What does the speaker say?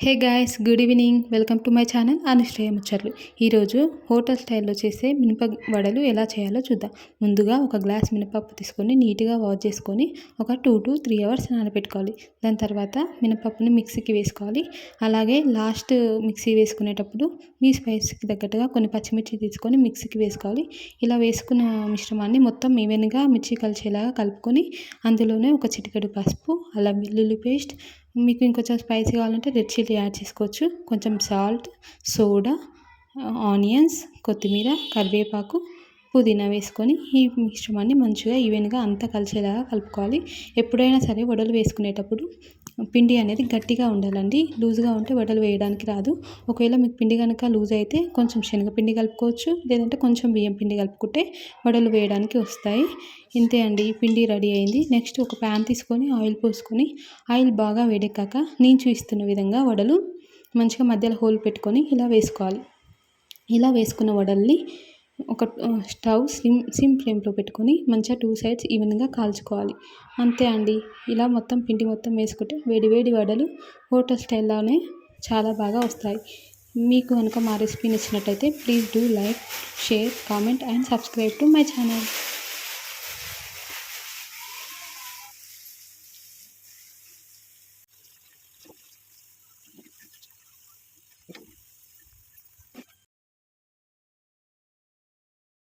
Hey guys, good evening. Welcome to my channel Anushraya ముచ్చట్లు. ఈరోజు hotel స్టైల్లో చేసే మినప వడలు ఎలా చేయాలో చూద్దాం. ముందుగా ఒక గ్లాస్ మినపప్పు తీసుకొని నీట్గా వాష్ చేసుకొని ఒక 2 to 3 అవర్స్ నానబెట్టుకోవాలి. దాని తర్వాత మినపప్పుని మిక్సీకి వేసుకోవాలి. అలాగే లాస్ట్ మిక్సీ వేసుకునేటప్పుడు మీ స్పైస్కి తగ్గట్టుగా కొన్ని పచ్చిమిర్చి తీసుకొని మిక్సీకి వేసుకోవాలి. ఇలా వేసుకున్న మిశ్రమాన్ని మొత్తం ఈవెన్గా మిర్చి కలిసేలాగా కలుపుకొని అందులోనే ఒక చిటికెడు పసుపు, అల్లం వెల్లుల్లి పేస్ట్, మీకు ఇంకొంచెం స్పైసీ కావాలంటే రెడ్ చిల్లీ యాడ్ చేసుకోవచ్చు, కొంచెం సాల్ట్, సోడా, ఆనియన్స్, కొత్తిమీర, కరివేపాకు, పుదీనా వేసుకొని ఈ మిశ్రమాన్ని మంచిగా ఈవెన్గా అంతా కలిసేలాగా కలుపుకోవాలి. ఎప్పుడైనా సరే వడలు వేసుకునేటప్పుడు పిండి అనేది గట్టిగా ఉండాలండి. లూజ్గా ఉంటే వడలు వేయడానికి రాదు. ఒకవేళ మీకు పిండి కనుక లూజ్ అయితే కొంచెం శనగపిండి కలుపుకోవచ్చు, లేదంటే కొంచెం బియ్యం పిండి కలుపుకుంటే వడలు వేయడానికి వస్తాయి. ఇంతే అండి, పిండి రెడీ అయింది. నెక్స్ట్ ఒక ప్యాన్ తీసుకొని ఆయిల్ పోసుకొని ఆయిల్ బాగా వేడెక్కాక నేను చూపిస్తున్న విధంగా వడలు మంచిగా మధ్యలో హోల్ పెట్టుకొని ఇలా వేసుకోవాలి. ఇలా వేసుకున్న వడల్ని ఒక స్టవ్ సిమ్ ఫ్లేమ్లో పెట్టుకొని మంచిగా 2 సైడ్స్ ఈవెన్గా కాల్చుకోవాలి. అంతే అండి, ఇలా మొత్తం పిండి మొత్తం వేసుకుంటే వేడి వేడి వడలు హోటల్ స్టైల్లోనే చాలా బాగా వస్తాయి. మీకు కనుక మా రెసిపీ నచ్చినట్టయితే please do like, share, comment and subscribe to my channel.